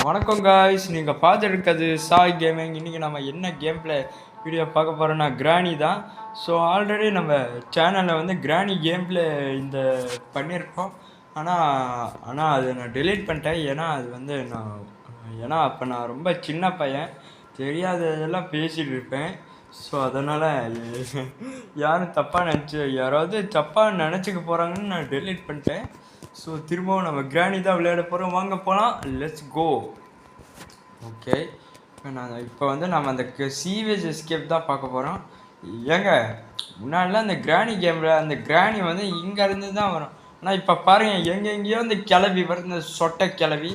வணக்கம் காய்ஸ், நீங்கள் பார்த்துருக்கிறது சாய் கேமிங். இன்றைக்கி நம்ம என்ன கேம் பிளே வீடியோ பார்க்க போகிறோன்னா கிராணி தான். ஸோ ஆல்ரெடி நம்ம சேனலில் வந்து கிராணி கேம் பிளே இந்த பண்ணியிருக்கோம். ஆனால் அது நான் டெலீட் பண்ணிட்டேன். ஏன்னா அப்போ நான் ரொம்ப சின்ன பையன், தெரியாததெல்லாம் பேசிகிட்டு இருப்பேன். ஸோ அதனால் யாரும் யாராவது தப்பாக நினச்சிக்க போகிறாங்கன்னு நான் டெலீட் பண்ணிட்டேன். ஸோ திரும்பவும் நம்ம கிராணி தான் விளையாட போகிறோம். வாங்க போகலாம், லெட்ஸ் கோ. ஓகே, இப்போ வந்து நம்ம அந்த சீவேஜ் எஸ்கேப் தான் பார்க்க போகிறோம். ஏங்க முன்னாடிலாம் அந்த கிராணி கேமில் அந்த கிராணி வந்து இங்கேருந்து தான் வரும். ஆனால் இப்போ பாருங்கள், எங்கெங்கேயோ இந்த கிளவி வரும், இந்த சொட்டை கிளவி.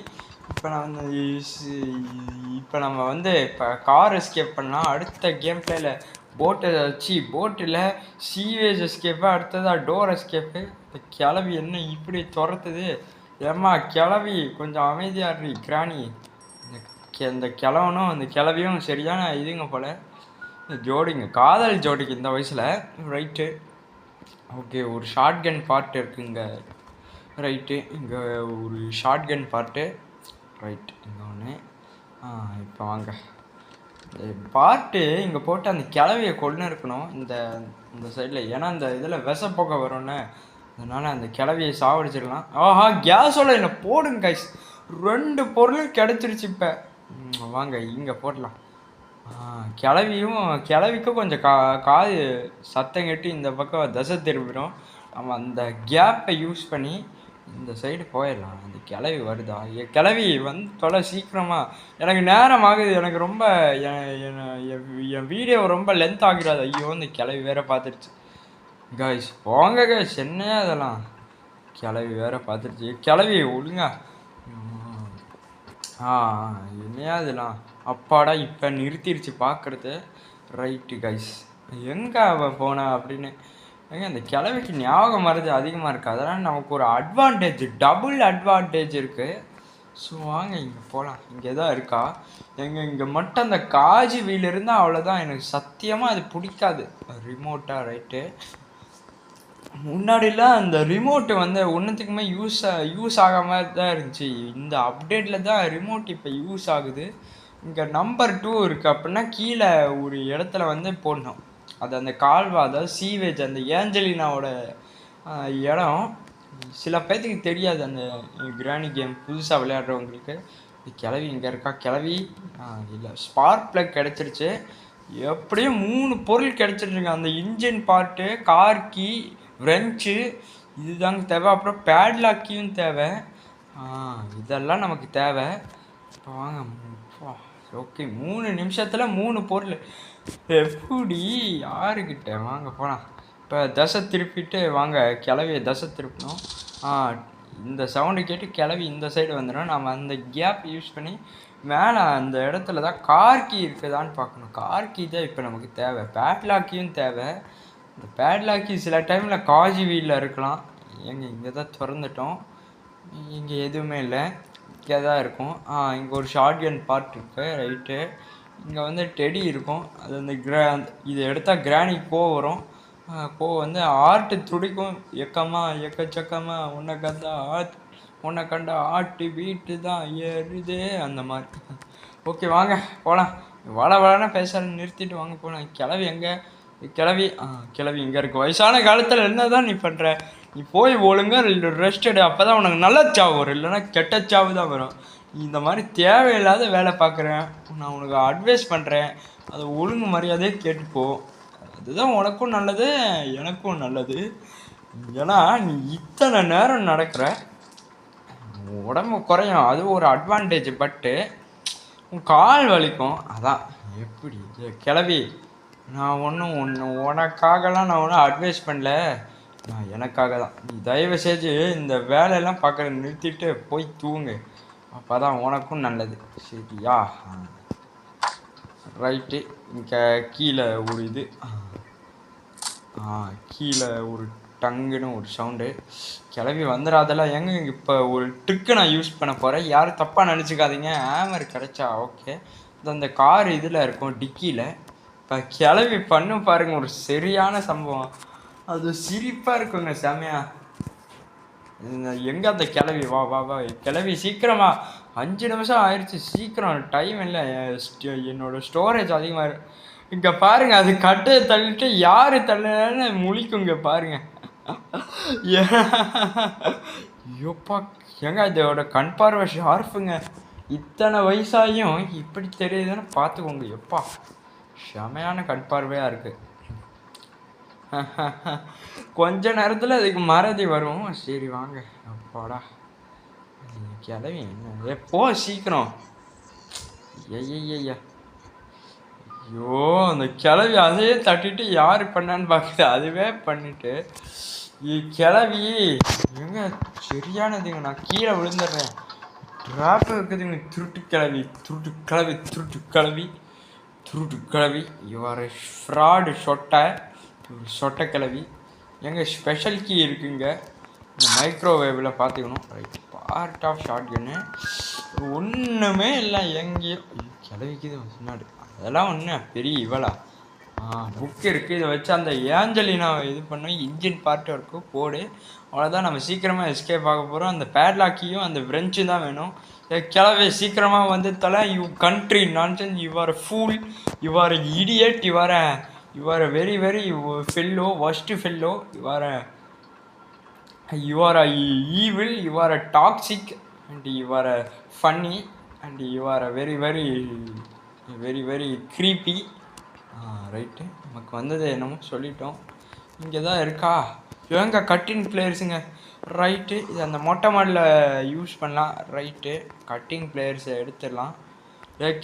இப்போ நம்ம வந்து இப்போ கார் எஸ்கேப் பண்ணலாம். அடுத்த கேம் பிளேயில் போட்டில் சீவேஜ் எஸ்கேப்பு, அடுத்ததாக டோர் எஸ்கேப்பு. இந்த கிளவி என்ன இப்படி துரத்துது? ஏம்மா கிளவி, கொஞ்சம் அமைதியாடுறி கிராணி. இந்த கிழவனும் அந்த கிளவியும் சரியான இதுங்க போல், ஜோடிங்க, காதல் ஜோடிக்கு இந்த வயசில். Right, okay. ஒரு ஷார்ட் கன் பார்ட் இருக்குங்க. ரைட்டு, இங்கே ஒரு ஷார்ட் கன் பார்ட்டு. ரைட், இங்கே ஒன்று. இப்போ வாங்க பார்ட்டு இங்கே போட்டு அந்த கிளவியை கொண்டு இருக்கணும் இந்த சைடில். ஏன்னா இந்த இதில் விஷப்போக்க வரும்னு, அதனால் அந்த கிளவியை சாவடிச்சிடலாம். ஆஹா, கேஸோட என்ன போடுங்க கைஸ். 2 பொருள் கிடச்சிருச்சு. இப்போ வாங்க இங்கே போடலாம். கிளவிக்கும் கொஞ்சம் காது சத்தம் கட்டி இந்த பக்கம் தசை திரும்பிடும். நம்ம அந்த கேப்பை யூஸ் பண்ணி இந்த சைடு போயிடலாம். அந்த கிளவி வருதா? கிளவி வந்து தொலை சீக்கிரமாக, எனக்கு நேரம் ஆகுது. எனக்கு ரொம்ப என் வீடியோ ரொம்ப லென்த் ஆகிடாது. ஐயோ, இந்த கிளவி வேற பார்த்துருச்சு காய்ஸ். போங்க காய்ஸ், என்னையா அதெல்லாம் கிளவி வேற பார்த்துருச்சு. கிளவி ஒழுங்கா என்னையா இதெல்லாம்? அப்பாடா, இப்போ நிறுத்திடுச்சு பார்க்குறது. ரைட்டு கைஸ், எங்கே அவன் போனா அப்படின்னு. ஏங்க அந்த கிளவிக்கு ஞாபகம் மருந்து அதிகமாக இருக்குது. அதனால் நமக்கு ஒரு அட்வான்டேஜ், டபுள் அட்வான்டேஜ் இருக்குது. ஸோ வாங்க இங்கே போகலாம். இங்கே தான் இருக்கா? இங்கே மட்டும் அந்த காஜி வீல் இருந்தால் அவ்வளோதான். எனக்கு சத்தியமாக அது பிடிக்காது ரிமோட்டாக. ரைட்டு, முன்னாடிலாம் அந்த ரிமோட்டு வந்து ஒன்றுத்துக்குமே யூஸ் ஆகாமல் தான் இருந்துச்சு. இந்த அப்டேட்டில் தான் ரிமோட் இப்போ யூஸ் ஆகுது. இங்கே நம்பர் 2 இருக்குது. அப்படின்னா கீழே ஒரு இடத்துல வந்து போடணும். அது அந்த கால்வா, அதாவது சீவேஜ், அந்த ஏஞ்சலினாவோட இடம். சில பேர்த்துக்கு தெரியாது அந்த கிராணி கேம் புதுசாக விளையாடுறவங்களுக்கு. கிளவி இங்கே இருக்கா? கிளவி இல்லை, ஸ்பார்க் ப்ளக் கிடச்சிருச்சு. எப்படியும் 3 பொருள் கிடச்சிருச்சுங்க. அந்த engine part, car key, French, இதுதாங்க தேவை. அப்புறம் பேட்லாக்கியும் தேவை. இதெல்லாம் நமக்கு தேவை. இப்போ வாங்க. ஓகே, 3 நிமிஷத்தில் 3 பொருள். எப்படி யாருக்கிட்ட? வாங்க போகலாம். இப்போ தசை திருப்பிட்டு வாங்க, கிளவியை தசை திருப்பணும். இந்த சவுண்டு கேட்டு கிளவி இந்த சைடு வந்துடும். நம்ம அந்த கேப் யூஸ் பண்ணி மேலே அந்த இடத்துல தான் கார்கி இருக்குதான்னு பார்க்கணும். கார்கி தான் இப்போ நமக்கு தேவை. பேட்லாக்கியும் தேவை. இந்த பேட்லாக்கி சில டைமில் காஜி வீலில் இருக்கலாம். இங்கே தான் திறந்துட்டோம். இங்கே எதுவுமே இல்லை, இங்கே தான் இருக்கும். இங்கே ஒரு ஷார்ட் கன் பார்ட் இருக்குது. ரைட்டு, இங்கே வந்து டெடி இருக்கும். அது அந்த இது எடுத்தால் கிராணிக்கு வரும். வந்து ஆர்ட்டு துடிக்கும். எக்கச்சக்கமாக உன்னை கண்டா ஆட்டு வீட்டு தான் ஏறுதே, அந்த மாதிரி. ஓகே வாங்க போகலாம். வளன்னு பேச நிறுத்திட்டு வாங்க போகலாம். கிளவி எங்கே? கிளவி இங்கே இருக்குது. வயசான காலத்தில் என்ன தான் நீ பண்ணுற? நீ போய் ஒழுங்கா ரெஸ்ட் எடு. அப்போ தான் உனக்கு நல்ல சாவு வரும், இல்லைன்னா கெட்ட சாவு தான் வரும். இந்த மாதிரி தேவையில்லாத வேலை பார்க்குறேன். நான் உனக்கு அட்வைஸ் பண்ணுறேன், அதை ஒழுங்கு மரியாதையே கேட்டுப்போ. அதுதான் உனக்கும் நல்லது, எனக்கும் நல்லது. ஏன்னா நீ இத்தனை நேரம் நடக்கிற, உடம்பு குறையும், அது ஒரு அட்வான்டேஜ். பட்டு உன் கால் வலிக்கும். அதான் எப்படி கிளவி, நான் உனக்காகலாம் நான் ஒன்றும் அட்வைஸ் பண்ணல, நான் எனக்காக தான். நீ தயவு செஞ்சு இந்த வேலையெல்லாம் பார்க்குற நிறுத்திட்டு போய் தூங்கு. அப்போ தான் உனக்கும் நல்லது, சரியா? ரைட்டு, இங்கே கீழே ஒரு இது, கீழே ஒரு டங்குன்னு ஒரு சவுண்டு. கிளவி வந்துடாதெல்லாம். இப்போ ஒரு ட்ரிக்கு நான் யூஸ் பண்ண போகிறேன். யாரும் தப்பாக நினச்சிக்காதீங்க. ஹேமர் கிடச்சா ஓகே. அந்த கார் இதில் இருக்கும், டிக்கியில். இப்போ கிளவி பண்ணு பாருங்கள், ஒரு சரியான சம்பவம். அது சிரிப்பாக இருக்குங்க, செமையா. எங்கே அந்த கிளவி? வா வா வா கிளவி சீக்கிரமா, 5 நிமிஷம் ஆயிடுச்சு, சீக்கிரம், டைம் இல்லை, என்னோட ஸ்டோரேஜ் அதிகமாக இருக்கு. இங்கே பாருங்க, அது கட்டையை தள்ளிட்டு யார் தள்ளுன்னு முழிக்குங்க பாருங்க. ஐயோப்பா, ஏங்க இதோட கண் பார்வை ஷார்ப்புங்க. இத்தனை வயசாகியும் இப்படி தெரியுதுன்னு பார்த்துக்கோங்க. எப்பா, செமையான கண் பார்வையாக இருக்குது. கொஞ்ச நேரத்தில் அதுக்கு மறதி வரும். சரி வாங்க. அப்பாடா, கிளவி என்ன போ சீக்கிரம். ஐயா, ஐயோ, அந்த கிளவி அதையே தட்டிட்டு யார் பண்ணான்னு பார்க்குது, அதுவே பண்ணிட்டு. கிளவி எங்க சரியானதுங்க, நான் கீழே விழுந்துடுறேன். ட்ராப் இருக்குதுங்க. திருட்டு கிளவி. யுவர் ஃப்ராடு சொட்டை கிளவி. எங்கள் ஸ்பெஷல் கீ இருக்குங்க, இந்த மைக்ரோவேவில் பார்த்துக்கணும். Right, part of shotgun ஒன்றுமே இல்லை. எங்கேயோ கிளவிக்குது முன்னாடி, அதெல்லாம் ஒன்று பெரிய இவளா. புக் இருக்குது, இதை வச்சு அந்த ஏஞ்சலினாவை இது பண்ணி இன்ஜின் பார்ட் இருக்கும் போடு. அவ்வளோதான், நம்ம சீக்கிரமாக எஸ்கேப் ஆக போகிறோம். அந்த பேட்லாக்கியும் அந்த பிரெஞ்சு தான் வேணும். கிளவே சீக்கிரமாக வந்து தலை. You country nonsense, you are fool, you are idiot, you are very fellow, worst fellow, you are evil, you are toxic, and you are funny, and you are very creepy. Right, நமக்கு வந்தது என்னமோ சொல்லிட்டோம். இங்கே தான் இருக்கா? இவங்க cutting பிளேயர்ஸுங்க. Right, இது அந்த மொட்டை மாடில் யூஸ் பண்ணலாம். ரைட்டு, கட்டிங் பிளேயர்ஸை எடுத்துடலாம்.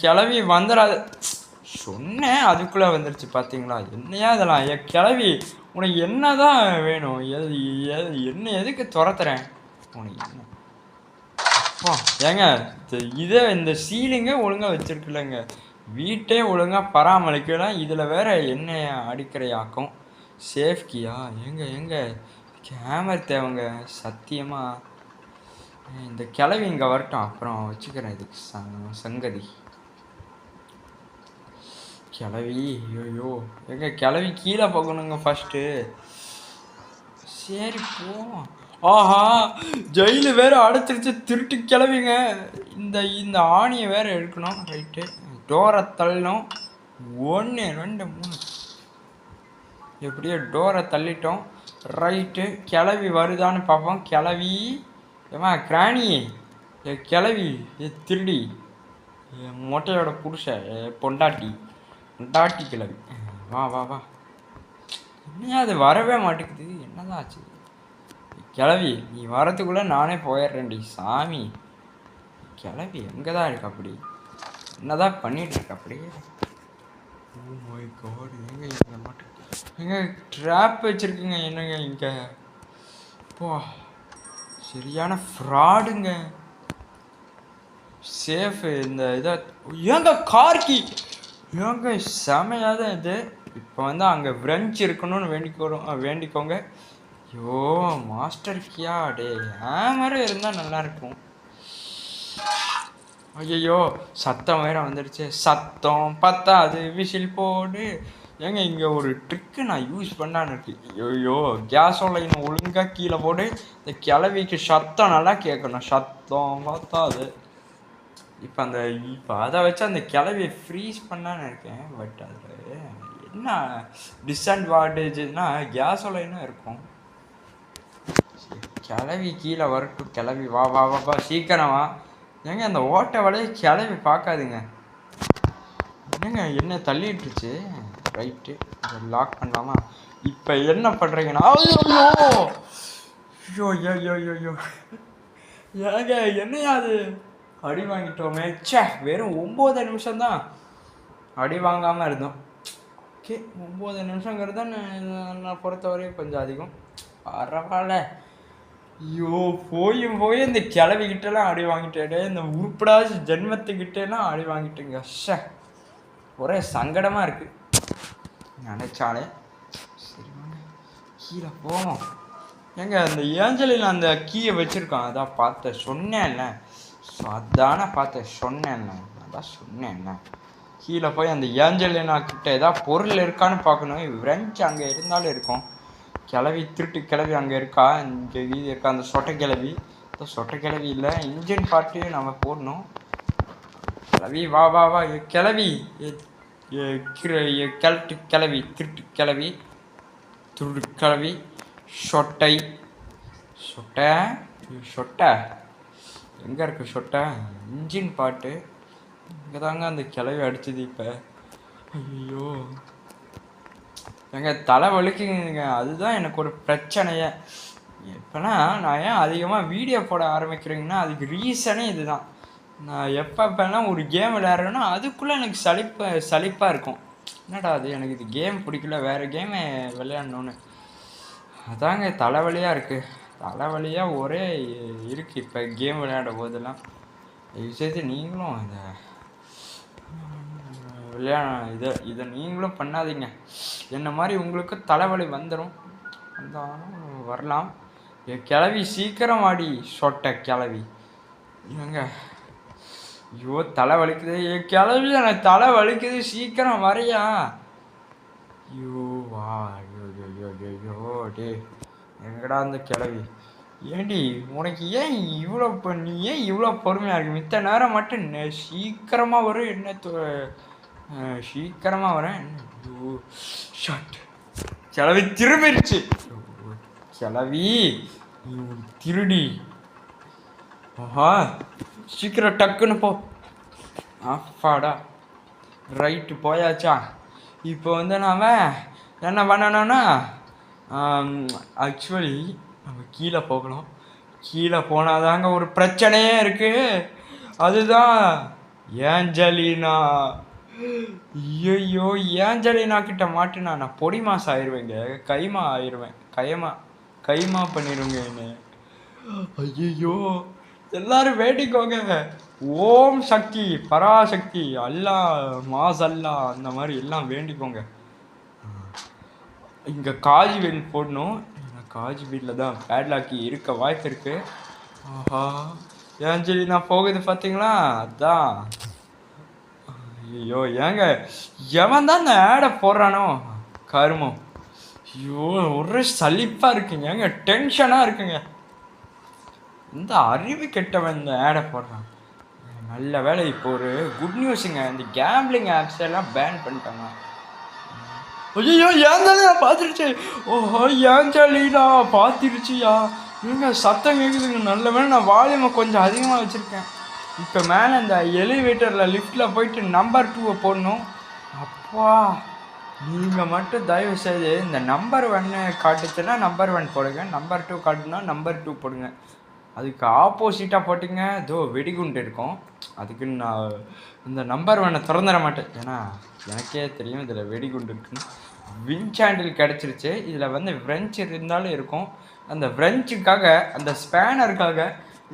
கிளவி வந்துடாது சொன்னேன், அதுக்குள்ளே வந்துடுச்சு பார்த்தீங்களா? என்னையா இதெல்லாம்? கிளவி, உனக்கு என்ன தான் வேணும்? என்ன எதுக்கு துரத்துறேன் உனக்கு? என்ன ஏங்க இந்த சீலிங்கே ஒழுங்காக வச்சுருக்குல்லங்க, வீட்டே ஒழுங்காக பராமரிக்கலாம். இதில் வேற என்ன அடிக்கடையாக்கும்? சேஃப்கியா? எங்க கேமரா தேவைங்க சத்தியமாக. இந்த கிளவி இங்கே வரட்டும், அப்புறம் வச்சுக்கிறேன் இதுக்கு சங்கதி. கிளவி, ஐயோ கிளவி கீழே போகணுங்க ஃபஸ்ட்டு. சரி போவோம். ஆஹா, ஜெயிலு வேற அடைச்சிருச்சு, திருட்டு கிளவிங்க. இந்த ஆணியை வேற எடுக்கணும். ரைட்டு, டோரை தள்ளணும். 1 2 3 எப்படியோ டோரை தள்ளிட்டோம். ரைட்டு, கிளவி வருதான்னு பார்ப்போம். கிளவி ஏமா கிராணி, கிளவி திருடி, மொட்டையோட புருஷ பொண்டாட்டி கிளவி, வா வா வா. என்னையா அது வரவே மாட்டேங்குது, என்னதான் ஆச்சு? கிளவி, நீ வரத்துக்குள்ளே நானே போயிடுறேன்டி சாமி. கிளவி எங்கே தான் இருக்கு? அப்படி என்னதான் பண்ணிட்டு இருக்கு அப்படியே? ஓ மை காட், எங்க மாட்டேன். எங்க ட்ராப் வச்சுருக்குங்க என்னங்க இங்கே? போ, சரியான ஃப்ராடுங்க. சேஃபு இந்த இதை ஏங்க கார்கி ஏங்க செமையாக தான் இது. இப்போ வந்து அங்கே பிரெஞ்ச் இருக்கணும்னு வேண்டிக்கோங்க. ஐயோ மாஸ்டர் கியா டே, ஹேமரும் இருந்தால் நல்லாயிருக்கும். ஐயோ சத்தம் வேற வந்துடுச்சு. சத்தம் பத்தாது, விசில் போடு. ஏங்க இங்கே ஒரு ட்ரிக்கு நான் யூஸ் பண்ணான்னு இருக்கு. ஐயோ கேஸோலைன் ஒழுங்காக கீழே போடு. இந்த கிளவிக்கு சத்தம் நல்லா கேட்கணும். சத்தம் பத்தாது. இப்போ அதை வச்சு அந்த கிளவியை ஃப்ரீஸ் பண்ணான்னு இருக்கேன். பட் அதில் என்ன டிஸ்அட்வான்டேஜ்னா கேஸோலைனும் இருக்கும். கிளவி கீழே வரட்டும். கிளவி வா வா வாப்பா சீக்கிரமா. ஏங்க அந்த ஓட்டை வலையை கிளவி பார்க்காதுங்க. என்னங்க என்ன தள்ளிட்டுருச்சு? ரைட்டு, லாக் பண்ணலாமா? இப்போ என்ன பண்ணுறீங்கன்னா, ஐயோ ஏங்க என்னையா அது? அடி வாங்கிட்டோமே. சே, வெறும் 9 நிமிஷம்தான் அடி வாங்காமல் இருந்தோம். ஓகே, 9 நிமிஷங்கிறது நான் பொறுத்தவரையும் கொஞ்சம் அதிகம். பரவாயில்ல. ஐயோ போய் இந்த கிளவிக்கிட்டலாம் அடி வாங்கிட்டேன். இந்த உருப்படாத ஜென்மத்துக்கிட்டேலாம் அடி வாங்கிட்டேங்க. ஒரே சங்கடமாக இருக்குது நினைச்சாலே. சரி வாங்க கீழே போவோம். ஏங்க அந்த ஏஞ்சலில் அந்த கீயை வச்சுருக்கான், அதான் பார்த்தேன் சொன்னேன்ல. ஸோ அதானே பார்த்தேன் சொன்னேன்ல, அதான் சொன்னேன்ல. கீழே போய் அந்த ஏஞ்சலினா கிட்ட ஏதாவது பொருள் இருக்கான்னு பார்க்கணும். ஃப்ரெஞ்ச் அங்கே இருந்தாலும் இருக்கும். கிளவி திருட்டு கிளவி அங்கே இருக்கா, இங்கே வீதி இருக்கா அந்த சொட்டை கிளவி. சொட்டை கிளவி இல்லை, இன்ஜின் பார்ட்டு நம்ம போடணும். கிளவி வா வா வா கிளவி, கிழட்டு கிளவி, திருட்டு கிளவி, திருட்டு கிளவி, சொட்டை சொட்டை சொட்டை எங்கே இருக்கு சொட்டை? இன்ஜின் பாட்டு இங்கே தாங்க அந்த கிளவி அடிச்சது. இப்போ ஐயோ எங்க தலை வலிக்குங்க, அதுதான் எனக்கு ஒரு பிரச்சனையே. இப்போனா நான் ஏன் அதிகமாக வீடியோ போட ஆரம்பிக்கிறேங்கன்னா அதுக்கு ரீசனே இதுதான். நான் எப்போலாம் ஒரு கேம் விளையாடுறேன்னா அதுக்குள்ளே எனக்கு சலிப்பாக இருக்கும். என்னடா அது, எனக்கு இது கேம் பிடிக்கல, வேறு கேமை விளையாடணுன்னு. அதாங்க தலைவலியாக இருக்குது, தலைவலியாக ஒரே இருக்குது இப்போ கேம் விளையாடும் போதெல்லாம். தயவுசெய்து நீங்களும் இந்த இதை நீங்களும் பண்ணாதீங்க. என்ன மாதிரி உங்களுக்கு தலைவலி வந்துடும், வந்தாலும் வரலாம். என் கிளவி சீக்கிரம் ஆடி சொட்டை கிளவி. ஏங்க ஐயோ தலை வலிக்குது, என் கிளவி எனக்கு தலை வலிக்குது, சீக்கிரம் வரையா. ஐயோ வா, ஐயோ ஐயோ ஐயோ டே எங்கடா அந்த கிளவி? ஏண்டி உனக்கு ஏன் இவ்வளோ, நீ ஏன் இவ்வளோ பொறுமையாக இருக்கு? மித்த நேரம் மட்டும் சீக்கிரமாக வரும், என்ன சீக்கிரமாக வரேன். ஐயோ ஷட், கிளவி திரும்பிடுச்சு. கிளவி நீ ஒரு திருடி. ஆஹா சீக்கிரம் டக்குன்னு போ. ஆஃபாடா ரைட்டு போயாச்சா. இப்போ வந்து நாம் என்ன பண்ணணும்னா ஆக்சுவலி நம்ம கீழே போகணும். கீழே போனாதாங்க ஒரு பிரச்சனையே இருக்குது, அதுதான் ஏஞ்சலினா. ஐயோ ஏஞ்சலினா கிட்ட மாட்டுனா நான் பொடி மாசம் ஆயிடுவேங்க, கைமா ஆயிடுவேன், கைமா பண்ணிடுங்க என்ன. ஐயோ எல்லாரும் வேண்டிக்கோங்க, ஓம் சக்தி பராசக்தி அல்லா மாஸ் அல்லா அந்த மாதிரி எல்லாம் வேண்டிக்கோங்க. இங்கே காஜிவேல் போடணும், காஜிவேலில் தான் பேட்லாக்கி இருக்க வாய்ப்பு இருக்கு. ஆஹா ஏஞ்சலினா போகுது பார்த்தீங்களா, அதான். ஐயோ ஏங்க எவன் தான் இந்த ஆடை போடுறானோ கருமம். ஐயோ ஒரு சலிப்பாக இருக்குங்க, ஏங்க டென்ஷனாக இருக்குங்க. இந்த அறிவு கெட்டவன் இந்த ஆடை போடுறான். நல்ல வேலை இப்போ ஒரு குட் நியூஸுங்க, இந்த கேம்பிளிங் ஆப்ஸ் எல்லாம் பேன் பண்ணிட்டாங்க. ஐயோ ஏஞ்சலினா பார்த்துருச்சு. ஓஹோ ஏஞ்சலினா பார்த்துருச்சியா, நீங்கள் சத்தம் கேட்குதுங்க. நல்ல வேலை நான் வால்யூமை கொஞ்சம் அதிகமாக வச்சுருக்கேன். இப்போ மேலே இந்த எலிவேட்டரில் லிஃப்டில் போயிட்டு நம்பர் 2 போடணும். அப்பா நீங்கள் மட்டும் தயவு செய்து இந்த நம்பர் 1 காட்டுச்சுன்னா நம்பர் 1 போடுங்க, நம்பர் 2 காட்டுனா நம்பர் 2 போடுங்க. அதுக்கு ஆப்போசிட்டாக போட்டிங்க இதோ வெடிகுண்டு இருக்கும், அதுக்கு நான் இந்த நம்பர் 1 திறந்துட மாட்டேன். ஏன்னா எனக்கே தெரியும் இதில் வெடிகுண்டு இருக்குன்னு. வின் சாண்டில் கிடச்சிருச்சு. இதில் வந்து ஃப்ரெஞ்சு இருந்தாலும் இருக்கும். அந்த ஃப்ரெஞ்சுக்காக அந்த ஸ்பேனருக்காக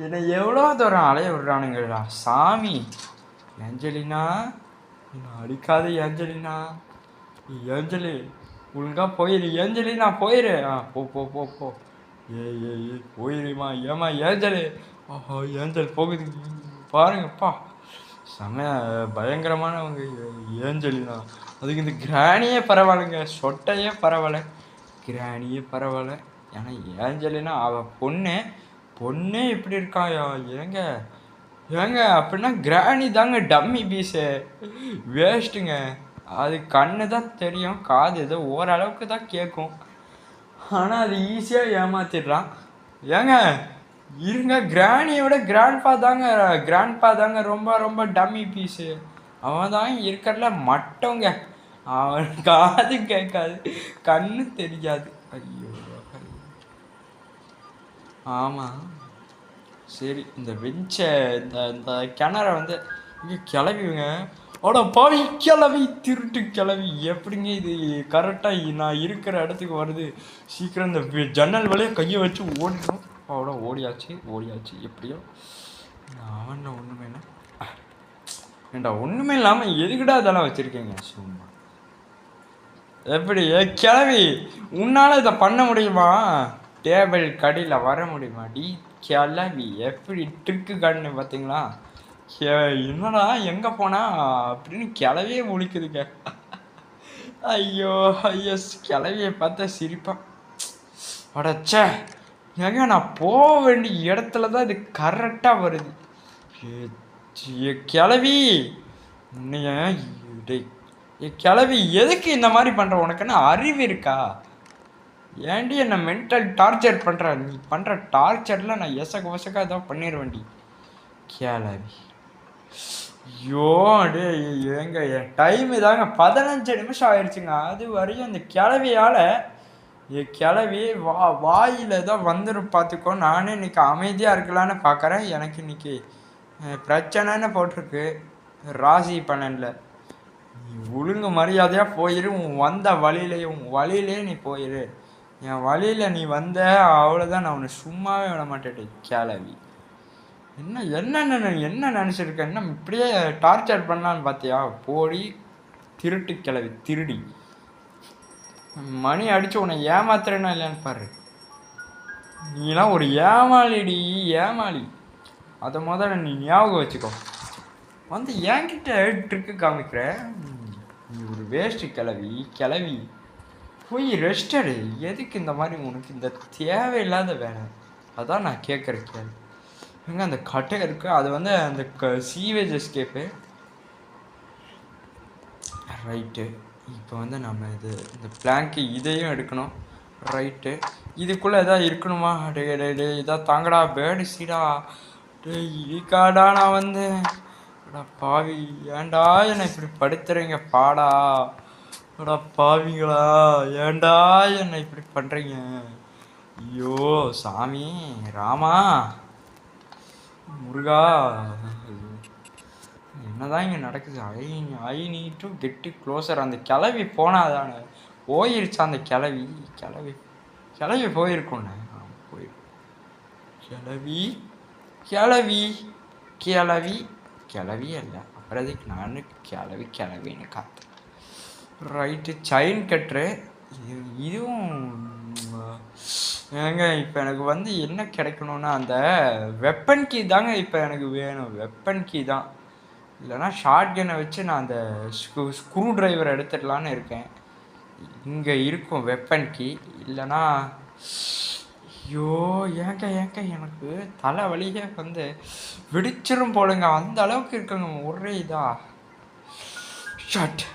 என்னை எவ்வளோ தூரம் அலைய விடுறானுங்கடா சாமி. ஏஞ்சலினா நான் அடிக்காத ஏஞ்சலினா, ஏஞ்சலி ஒழுங்காக போயிரு ஏஞ்சலினா, போயிரு. போ போ போ போ ஏய் போயிருமா. ஏமா ஏஞ்சலி, ஓஹோ ஏஞ்சல் போகுது பாருங்கப்பா, செம பயங்கரமானவங்க ஏஞ்சலினா. அதுக்கு இந்த கிராணியே பரவாயில்லைங்க, சொட்டையே பரவாயில்ல, கிராணியே பரவாயில்ல. ஏன்னா ஏஞ்சலினா அவள் பொண்ணே இப்படி இருக்காயா. ஏங்க அப்படின்னா கிராணி தாங்க டம்மி பீஸு, வேஸ்ட்டுங்க. அது கண்ணு தான் தெரியும், காது ஏதோ ஓரளவுக்கு தான் கேட்கும், ஆனால் அது ஈஸியாக ஏமாத்திடுறான். ஏங்க இருங்க, கிராணியோட கிராண்ட்பா தாங்க ரொம்ப ரொம்ப டம்மி பீஸு. அவன் தான் இருக்கிறதுல மட்டவங்க, அவன் காது கேட்காது, கண்ணு தெரியாது. ஐயோ ஆமாம் சரி, இந்த வெஞ்சை இந்த கிணறை வந்து இங்கே கிளவிங்க. ஓட பாவி கிளவி, திருட்டு கிளவி, எப்படிங்க இது கரெக்டாக நான் இருக்கிற இடத்துக்கு வருது? சீக்கிரம் இந்த ஜன்னல் வழியாக கையை வச்சு ஓடிடும். அவ்வளோ ஓடியாச்சு எப்படியோ. அவன் ஒன்றுமே இல்லை ஏண்டா, ஒன்றுமே இல்லாமல் எதுக்கிட்டா அதெல்லாம் வச்சுருக்கீங்க சும்மா. எப்படி கிளவி உன்னால் இதை பண்ண முடியுமா? டேபிள் கடையில் வர முடியுமா? டி கிளவி எப்படி ட்ரிக்கு காட்டுன்னு பார்த்தீங்களா? என்னடா எங்கே போனா அப்படின்னு கிளவியே முழிக்குதுங்க. ஐயோ கிளவியை பார்த்தா சிரிப்பான். அடச்சே, ஏங்க நான் போக வேண்டிய இடத்துல தான் இது கரெக்டாக வருது. கிளவி உன்னைய கிளவி எதுக்கு இந்த மாதிரி பண்ணுற? உனக்கு என்ன அறிவு இருக்கா? ஏன்டி என்ன மென்டல் டார்ச்சர் பண்ணுற? நீ பண்ணுற டார்ச்சரில் நான் எசக்க ஏதாவது பண்ணிடுவேன்டி கிளவி. ஐயோ அடே ஏங்க, என் டைம் இதாங்க 15 நிமிஷம் ஆயிடுச்சுங்க. அது வரையும் அந்த கிளவியால் கிளவி வாயில் தான் வந்துடும் பார்த்துக்கோ. நானே இன்னைக்கு அமைதியாக இருக்கலான்னு பார்க்குறேன். எனக்கு இன்னைக்கு பிரச்சனைன்னு போட்டிருக்கு ராசி பலனில். நீ ஒழுங்கு மரியாதையாக போயிரு. உன் வந்த வழியிலே நீ போயிரு. என் வழியில் நீ வந்த அவ்வளோதான், நான் உன்னை சும்மாவே விட மாட்டேன் கிளவி. என்ன நினச்சிருக்க? என்ன இப்படியே டார்ச்சர் பண்ணலான்னு பார்த்தியா? போடி திருட்டு கிளவி, திருடி. மணி அடித்து உன்னை ஏமாத்துறேன்னா இல்லையான்னு பாரு. நீலாம் ஒரு ஏமாளிடி, ஏமாளி. அதை முதல்ல நீ ஞாபகம் வச்சுக்கோ. வந்து என்கிட்ட ட்ரிக்கு காமிக்கிற. நீ ஒரு வேஸ்ட்டு கிளவி. போய் ரெஸ்ட் எடு. எதுக்கு இந்த மாதிரி உனக்கு இந்த தேவையில்லாத வேலை? அதான் நான் கேட்குற கேள்வி. எங்க அந்த கட்டை இருக்குது, அது வந்து அந்த சீவேஜ் எஸ்கேப்பு. ரைட்டு, இப்போ வந்து நம்ம இந்த பிளாங்க்கு இதையும் எடுக்கணும். ரைட்டு, இதுக்குள்ளே எதாவது இருக்கணுமா? டே இதாக தாங்கடா பேர்டு சீடா. டே இருக்காடா, நான் வந்து பாவி, ஏன்டா என்னை இப்படி படுத்துறீங்க பாடா? அடா பாவிங்களா, ஏன்டா என்னை இப்படி பண்ணுறீங்க? ஐயோ சாமி, ராமா, முருகா, என்னதான் இங்கே நடக்குது? I need to get closer. அந்த கிளவி போனாதானே போயிருச்சா? அந்த கிளவி போயிருக்கோண்ணே. கிளவி இல்லை, அப்புறம் அதுக்கு நான் கிளவின்னு காத்து. ரைட்டு, செயின் கட்டுரு. இதுவும் ஏங்க இப்போ எனக்கு வந்து என்ன கிடைக்கணும்னா அந்த வெப்பன் கீ தாங்க இப்போ எனக்கு வேணும். வெப்பன் கீ தான். இல்லைனா ஷார்ட் கன்னை வச்சு நான் அந்த ஸ்க்ரூ டிரைவர் எடுத்துடலான்னு இருக்கேன். இங்கே இருக்கும் வெப்பன் கீ. இல்லைனா ஐயோ ஏங்க எனக்கு தலை வலியே வந்து வெடிச்சிரும் போலுங்க. அந்த அளவுக்கு இருக்குங்க ஒரே இதா. ஷாட்.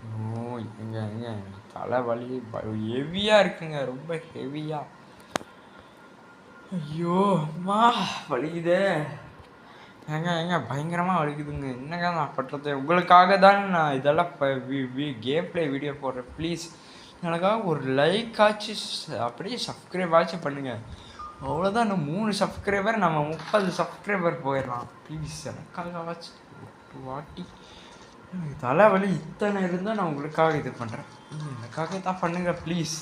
ஐயோ எங்க தலை வலி ஹெவியாக இருக்குங்க, ரொம்ப ஹெவியாக. ஐயோ அம்மா வலிக்குதே. ஏங்க பயங்கரமாக வலிக்குதுங்க. என்னங்க நான் பண்ணுறது? உங்களுக்காக தான் நான் இதெல்லாம் கேம் பிளே வீடியோ போடுறேன். ப்ளீஸ் எனக்காக ஒரு லைக் ஆச்சு, அப்படியே சப்ஸ்கிரைப் ஆச்சு பண்ணுங்கள். அவ்வளோதான், இன்னும் 3 சப்ஸ்கிரைபர், நம்ம 30 சப்ஸ்கிரைபர் போயிடலாம். ப்ளீஸ் எனக்காக ஆச்சு ஒரு வாட்டி. தலைவலி இத்தனை இருந்தால் நான் உங்களுக்காக இது பண்ணுறேன். எனக்காக தான் பண்ணுங்கள் ப்ளீஸ்.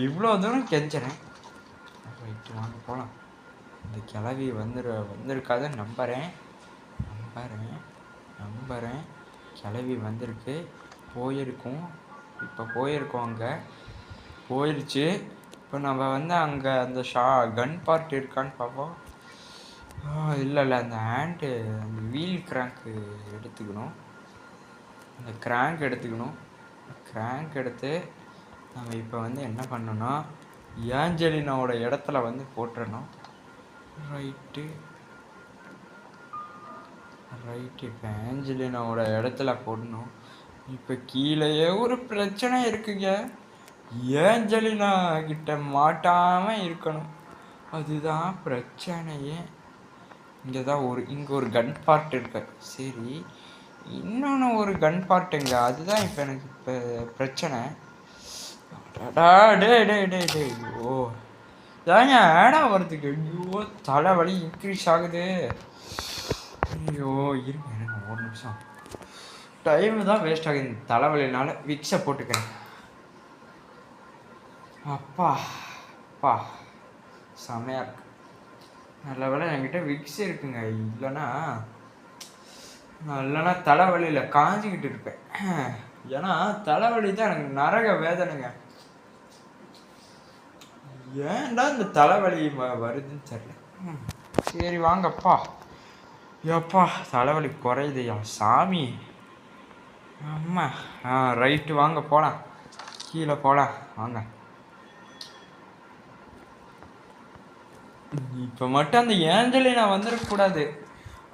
இவ்வளோ தூரம் கெஞ்சுறேன். ரைட்டு, வாங்க போகலாம். இந்த கிளவி வந்திருக்காத நம்புகிறேன். கிளவி வந்திருக்கு, போயிருக்கோம். இப்போ போயிருக்கோம், அங்கே போயிடுச்சு. இப்போ நம்ம வந்து அங்கே அந்த கன் பார்ட் இருக்கான்னு பார்ப்போம். இல்லை அந்த ஹேண்டு, அந்த வீல் கிராங்க்கு எடுத்துக்கணும். அந்த கிராங்க் எடுத்து நம்ம இப்போ வந்து என்ன பண்ணோன்னா ஏஞ்சலினாவோட இடத்துல வந்து போட்டுடணும். ரைட்டு, இப்போ ஏஞ்சலினாவோட இடத்துல போடணும். இப்போ கீழேயே ஒரு பிரச்சனை இருக்குங்க. ஏஞ்சலினா கிட்ட மாட்டாமல் இருக்கணும், அதுதான் பிரச்சனையே. இங்கே ஒரு கன் பார்ட் இருக்கு. சரி, இன்னொன்று ஒரு கன் பார்ட்டுங்க, அதுதான் இப்போ எனக்கு இப்போ பிரச்சனை. டே ஓ ஏங்க ஏடா வருதுக்கு? ஐயோ தலைவலி இன்க்ரீஸ் ஆகுது. ஐயோ இருங்க எனக்கு ஒரு நிமிஷம், டைமு தான் வேஸ்ட் ஆகுது. இந்த தலைவலினால விக்ஸை போட்டுக்கிறேன். அப்பா செமையாக இருக்கு. நல்ல வேலை என்கிட்ட விக்ஸ் இருக்குங்க. இல்லைன்னா தலைவலியில் காஞ்சிக்கிட்டு இருப்பேன். ஏன்னா தலைவலி தான் எனக்கு நரக வேதனைங்க. ஏன்டா இந்த தலைவலி வருதுன்னு தெரியல. சரி வாங்கப்பா. ஏப்பா தலைவலி குறையுதுயா சாமி. அம்மா ரைட்டு, வாங்க போகலாம், கீழே போகலாம் வாங்க. இப்போ மட்டும் அந்த ஏஞ்சலினா வந்துடக்கூடாது.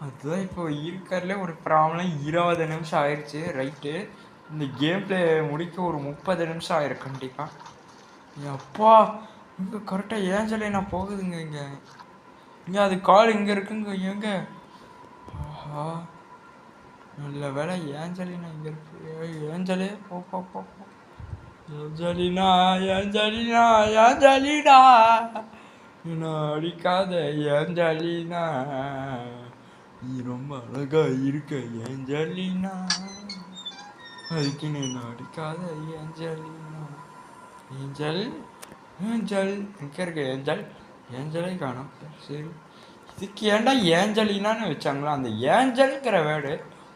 அதுதான் இப்போ இருக்கிறதுலே ஒரு ப்ராப்ளம். 20 நிமிஷம் ஆயிடுச்சு. ரைட்டு, இந்த கேம் பிளே முடிக்க ஒரு 30 நிமிஷம் ஆயிரும் கண்டிப்பாக. அப்பா, இங்கே கரெக்டாக ஏஞ்சலினா போகுதுங்க. இங்கே அது கால் இங்கே இருக்குங்க. எங்க? ஆஹா, நல்ல வேலை ஏஞ்சலினா இங்கே இருக்கு. ஏஞ்சலே போ போ போ போ. ஏஞ்சலினா, ஏஞ்சலினா, ஏஞ்சலினா, நான் அடிக்காத ஏஞ்சலினா, நீ ரொம்ப அழகா இருக்க ஏஞ்சலினா, அதுக்கு நீ அடிக்காத ஏஞ்சலினா. ஏஞ்சல், ஏஞ்சல் எங்கே இருக்க? ஏஞ்சல், ஏஞ்சலே காணும். சரி, இதுக்கு ஏன்டா ஏஞ்சலினான்னு வச்சாங்களோ? அந்த ஏஞ்சல்ங்கிற வேர்டு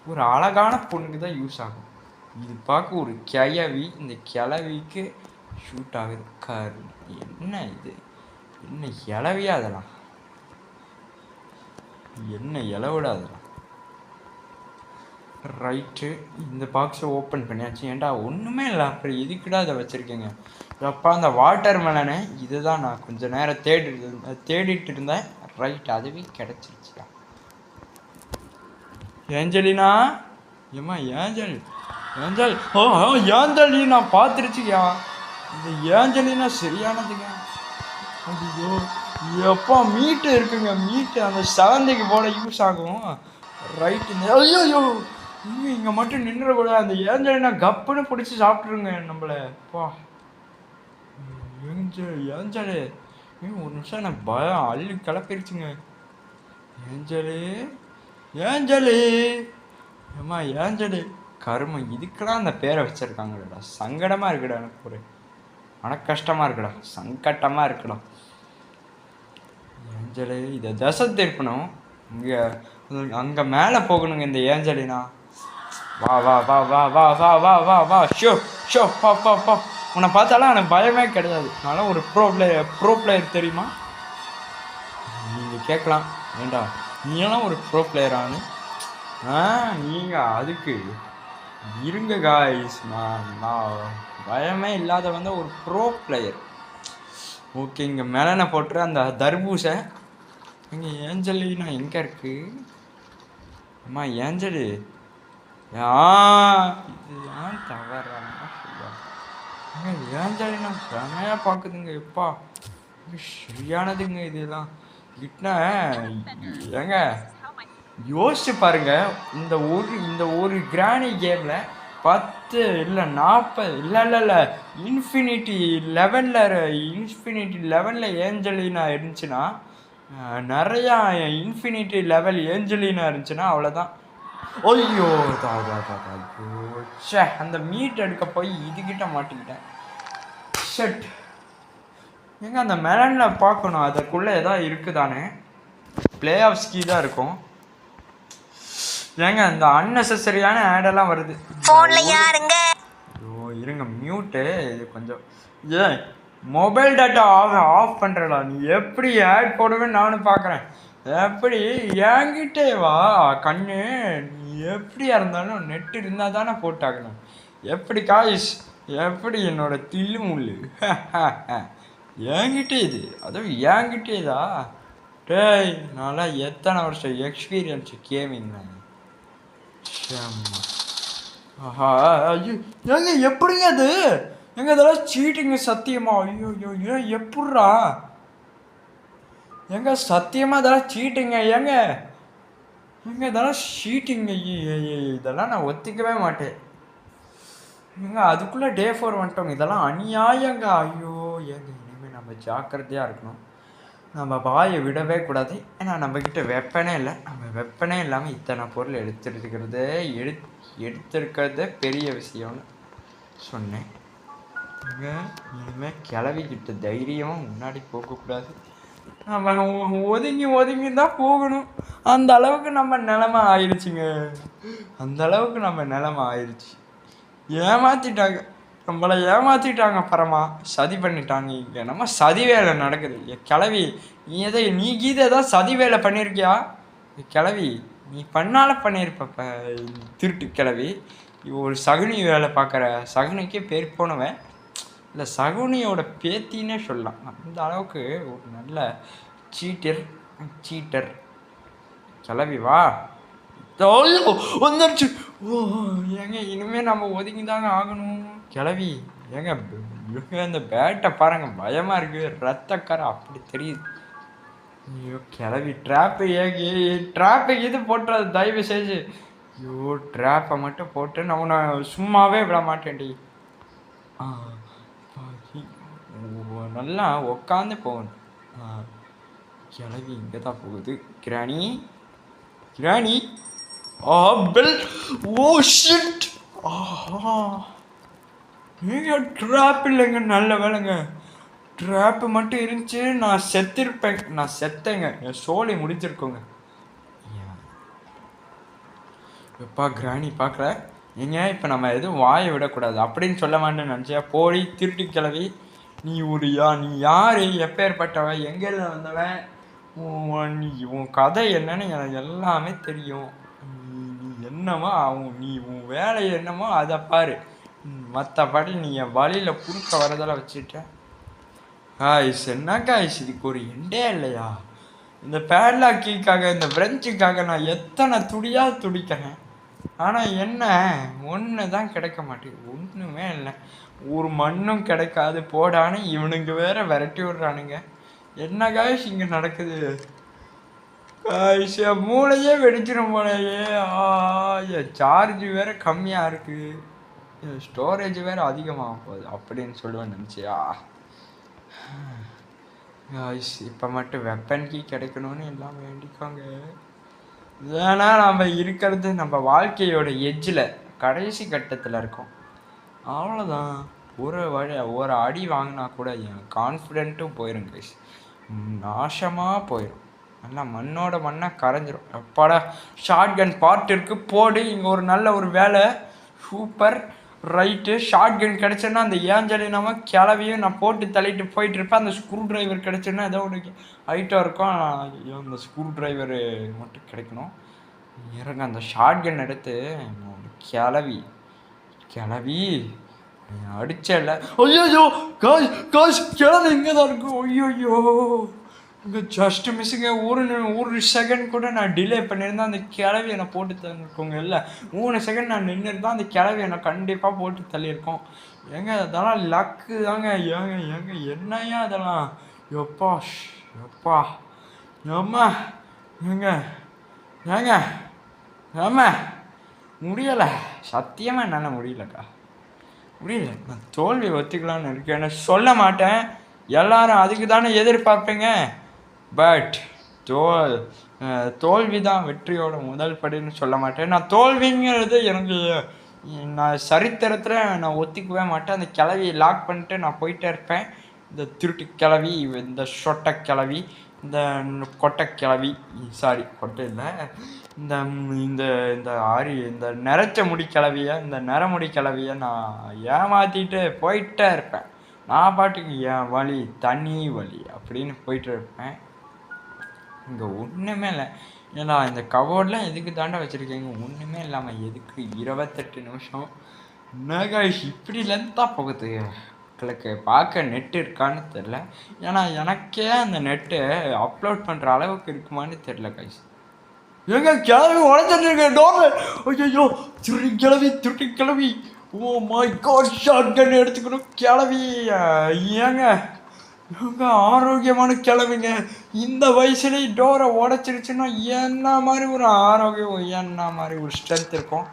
ஒரு அழகான பொண்ணுக்கு தான் யூஸ் ஆகும். இது பார்க்க ஒரு கிழவி, இந்த கிழவிக்கு ஷூட் ஆகுது. என்ன இது? என்ன இளவியா அதெல்லாம்? என்ன இளவிடா அதெல்லாம்? ரைட்டு, இந்த பாக்ஸை ஓப்பன் பண்ணியாச்சு. ஏன்டா ஒன்றுமே இல்லை, அப்புறம் எதுக்குடா அதை வச்சுருக்கேங்க? அப்பா, அந்த வாட்டர் மெலனு இதுதான் நான் கொஞ்சம் நேரம் தேடிட்டு இருந்தேன். ரைட், அதுவே கிடச்சிருச்சுடா. ஏஞ்சலினா, ஏம்மா ஏஞ்சல், ஏஞ்சல், ஓ ஏஞ்சலினா பார்த்துருச்சுயா. இந்த ஏஞ்சலினா சரியானதுங்க. ஐயோ, எப்போ மீட்டு இருக்குங்க, மீட்டு அந்த சவந்தைக்கு போட யூஸ் ஆகும். ரைட்டு, ஐயோ இங்கே மட்டும் நின்றுக்கூடாது. அந்த ஏஞ்சலினா கப்புன்னு பிடிச்சி சாப்பிட்ருங்க நம்மளை. அப்பா, ஏஞ்சலு, ஒரு நிமிஷம் எனக்கு பயம் அள்ளி கிளப்பிருச்சுங்க. ஏஞ்சலு, ஏஞ்சலு, ஏம்மா ஏஞ்சலு, கருமம், இதுக்கெல்லாம் அந்த பேரை வச்சுருக்காங்கடா. சங்கடமாக இருக்குடா, எனக்கு ஒரு மனக்கஷ்டமாக இருக்குடா, சங்கட்டமாக இருக்குடா. ஏஞ்சலு, இதை தசை திருப்பணும். இங்கே அங்கே மேலே போகணுங்க இந்த ஏஞ்சலினா. வா வா வா வா வா வா வா வா வா ஷோ ஷோ பா பா பா. உன்னை பார்த்தாலும் எனக்கு பயமே கிடையாது. அதனால ஒரு ப்ரோ பிளேயர் தெரியுமா? நீங்கள் கேட்கலாம், ஏண்டா நீங்களாம் ஒரு ப்ரோ பிளேயரானு? நீங்கள் அதுக்கு இருங்க காய்ஸ், நான் பயமே இல்லாத வந்து ஒரு ப்ரோ பிளேயர். ஓகே, இங்கே மேலே போட்டுரு அந்த தர்பூசை. இங்கே ஏஞ்சலினா எங்கே இருக்கு? அம்மா ஏஞ்சலு, இது ஏன் தவறாங்க ஏஞ்சலினா செமையாக பார்க்குதுங்க. எப்பா, சரியானதுங்க இதெல்லாம். கிட்ட ஏங்க யோசிச்சு பாருங்க, இந்த ஒரு கிராணி கேமில் 10 இல்லை 40 இல்லை இன்ஃபினிட்டி லெவனில் ஏஞ்சலினா இருந்துச்சுன்னா, நிறையா இன்ஃபினிட்டி லெவல் ஏஞ்சலினா இருந்துச்சுன்னா அவ்வளோதான். ஐயோ சே, அந்த மீட் எடுக்க போய் இதுகிட்ட மாட்டிக்கிட்டேன். ஷட், ஏங்க அந்த மெலனில் பார்க்கணும், அதுக்குள்ளே எதாவது இருக்குதானே? பிளே ஆஃப் ஸ்கீ தான் இருக்கும். ஏங்க இந்த அன்னெசரியான ஆடெல்லாம் வருது. ஐயோ இருங்க, மியூட்டு இது கொஞ்சம். ஏன் மொபைல் டேட்டா ஆஃப் பண்ணுறடா? நீ எப்படி ஆட் போடுவேன்னு நானும் பார்க்குறேன். எப்படி என்கிட்டே வா கண்ணு, நீ எப்படியா இருந்தாலும் நெட் இருந்தால் தானே போட்டாகணும். எப்படி காய்ஸ், எப்படி என்னோட தில்லு முள்ளு என்கிட்டே இது, அதுவும் என்கிட்டேதா? டேய், நல்லா எத்தனை வருஷம் எக்ஸ்பீரியன்ஸு கேமிங். ஆஹா, ஐயோ ஏங்க எப்படிங்க அது? எங்க இதெல்லாம் சீட்டிங்க சத்தியமா? ஐயோ ஐயோ ஏன் எப்பட்றா? எங்க சத்தியமாக இதெல்லாம் சீட்டிங்க. ஏங்க இதெல்லாம் சீட்டிங்க. இதெல்லாம் நான் ஒத்திக்கவே மாட்டேன். ஏங்க அதுக்குள்ளே டே 4 வந்துட்டோங்க. இதெல்லாம் அநியாயங்க. ஐயோ ஏங்க, இனிமேல் நம்ம ஜாக்கிரதையாக இருக்கணும். நம்ம வாயை விடவே கூடாது. ஏன்னா நம்மக்கிட்ட வெப்பனே இல்லை. நம்ம வெப்பனே இல்லாமல் இத்தனை பொருள் எடுத்திருக்கிறதே பெரிய விஷயம்னு சொன்னேன். இனிமேல் கிளவிக்கிட்ட தைரியமாக முன்னாடி போகக்கூடாது. நம்ம ஒதுங்கி தான் போகணும். அந்த அளவுக்கு நம்ம நிலமை ஆயிடுச்சுங்க. ஏமாற்றிட்டாங்க, நம்மளை ஏமாற்றிட்டாங்க. பரமா சதி பண்ணிட்டாங்க. இங்கே நம்ம சதி வேலை நடக்குது. கிளவி, நீ கீதை தான் சதி வேலை பண்ணியிருக்கியா? கிளவி, நீ பண்ணியிருப்ப. திருட்டு கிளவி, ஒரு சகுனி வேலை பார்க்குற சகுனிக்கே பேர் போனவன். இல்லை, சகுனியோட பேத்தின்னே சொல்லலாம். அந்த அளவுக்கு ஒரு நல்ல சீட்டர் சீட்டர் கிளவி வா. வந்துருச்சு. ஓ ஏங்க இனிமே நம்ம ஒதுங்கி தாங்க ஆகணும். கிளவி ஏங்க இந்த பேட்டை பாருங்க, பயமா இருக்கு. ரத்தக்கரை அப்படி தெரியுது. ஐயோ கிளவி ட்ராப்பு ட்ராப்பு இது போட்டுறது தயவு செஞ்சு. ஐயோ ட்ராப்பை மட்டும் போட்டு நான் சும்மாவே விட மாட்டேன்டி. நல்லா உக்காந்து போகணும். கிளவி இங்கே தான் போகுது. கிராணி கிராணி பெல். Oh shit. நீங்க ட்ராப் இல்லைங்க, நல்ல வேலைங்க. ட்ராப்பு மட்டும் இருந்துச்சு நான் செத்துருப்பேன். நான் செத்தேங்க, என் சோலை முடிஞ்சிருக்கோங்க. எப்பா கிராணி பார்க்கல ஏங்க. இப்போ நம்ம எதுவும் வாயை விடக்கூடாது அப்படின்னு சொல்ல மாட்டேன்னு நினச்சியா? போடி திருட்டு கிளவி. நீ நீ யார், எப்பேற்பட்டவ, எங்கேருந்து வந்தவன், நீ உன் கதை என்னன்னு எனக்கு எல்லாமே தெரியும். நீ என்னமோ நீ உன் வேலை என்னமோ அதை பாரு. மற்றபடி நீ என் வழியில் குறுக்க வரதெல்லாம் வச்சுட்ட. காய்ஸ் என்ன காய்ஸ், இதுக்கு ஒரு எண்டே இல்லையா? இந்த பேட்லாக் கீக்காக, இந்த பிரெஞ்சுக்காக நான் எத்தனை துடியாக துடிக்கிறேன். ஆனால் என்ன ஒன்று தான் கிடைக்க மாட்டேங்குது. ஒன்றுமே இல்லை, ஒரு மண்ணும் கிடைக்காது போடான்னு இவனுங்க வேற விரட்டி விடுறானுங்க. என்ன காய்ஸ் இங்கே நடக்குது? காய்ஸ் மூளையே வெடிச்சிடும் போலையே. சார்ஜ் வேற கம்மியாக இருக்குது, ஸ்டோரேஜ் வேறு அதிகமாக போகுது அப்படின்னு சொல்லுவேன் நினச்சியா? காய்ஸ் இப்போ மட்டும் வெப்பன் கீ கிடைக்கணும்னு எல்லாம் வேண்டிக்கோங்க. ஏன்னா நம்ம இருக்கிறது நம்ம வாழ்க்கையோட எட்ஜில் கடைசி கட்டத்தில் இருக்கோம். அவ்வளோதான். ஒரு அடி வாங்கினா கூட என் கான்ஃபிடென்ட்டும் போயிடும் கைஸ், நாசமாக போயிடும். நல்லா மண்ணோட மண்ணாக கரைஞ்சிரும். எப்பாடா ஷார்ட் கன் பார்ட் இருக்குது போடு. இங்கே ஒரு நல்ல ஒரு வேலை, சூப்பர் ரைட்டு. ஷார்ட் கன் கிடச்சேன்னா அந்த ஏஞ்சலினாம கிளவியும் நான் போட்டு தள்ளிட்டு போயிட்டுருப்பேன். அந்த ஸ்க்ரூ ட்ரைவர் கிடச்சேன்னா ஏதோ ஒன்று ஹைட்டாக இருக்கும். அந்த ஸ்க்ரூ ட்ரைவரு மட்டும் கிடைக்கணும். இறங்க அந்த ஷார்ட் கன் எடுத்து கிளவி கிளவி அடிச்சல. ஐயோ காய்ஸ் கிளவி இங்கே தான் இருக்கும். ஐயோயோ இங்கே ஜஸ்ட் மிஸ்ஸுங்க. ஒரு செகண்ட் கூட நான் டிலே பண்ணியிருந்தேன், அந்த கிளவி என்னை போட்டு தள்ளிருக்கோங்க. இல்லை 3 செகண்ட் நான் நின்றுருந்தேன், அந்த கிளவி என்னை கண்டிப்பாக போட்டு தள்ளியிருக்கோம். ஏங்க அதெல்லாம் லக்கு தாங்க. ஏங்க என்னையா அதெல்லாம்? எப்பா எப்பா ஏம்மா ஏங்க ஆமா முடியலை, சத்தியமாக என்னால் முடியலக்கா, முடியல. நான் தோல்வி ஒத்துக்கலான்னு இருக்கேன்னு சொல்ல மாட்டேன். எல்லாரும் அதுக்கு தானே எதிர்பார்ப்பீங்க. பட் தோல்வி தான் வெற்றியோட முதல் படின்னு சொல்ல மாட்டேன். நான் தோல்விங்கிறது எனக்கு நான் சரித்திரத்தில் நான் ஒத்துக்கவே மாட்டேன். அந்த கிளவியை லாக் பண்ணிட்டு நான் போயிட்டே இருப்பேன். இந்த திருட்டு கிளவி, இந்த சொட்டை கிளவி, இந்த கொட்டை கிளவி, சாரி கொட்டை இல்லை, இந்த இந்த இந்த இந்த நிறச்ச முடி கிளவியை, இந்த நிறமுடி கிளவியை நான் ஏமாற்றிட்டு போயிட்டே இருப்பேன். நான் பாட்டுக்கு என் வழி தனி வழி அப்படின்னு போயிட்டு இருப்பேன். இங்கே ஒன்றுமே இல்லை. ஏன்னா இந்த கவோர்ட்லாம் எதுக்கு தாண்டா வச்சுருக்கீங்க? ஒன்றுமே இல்லாமல் எதுக்கு 28 நிமிஷம்? என்னங்க இப்படி லென்த்தாக போகுது? உங்களுக்கு பார்க்க நெட்டு இருக்கான்னு தெரில. ஏன்னா எனக்கே அந்த நெட்டு அப்லோட் பண்ணுற அளவுக்கு இருக்குமான்னு தெரில கைஸ். எங்க கிளவி உடஞ்சிட்டு டோர். ஐயோ திருட்டி கிளவி. Oh my God, shotgun எடுத்துக்கணும் கிளவி. ஏங்க ஆரோக்கியமான கிளவிங்க இந்த வயசுலேயே டோரை உடச்சிருச்சுன்னா என்ன மாதிரி ஒரு ஆரோக்கியம், என்ன மாதிரி ஒரு ஸ்ட்ரென்த் இருக்கும்?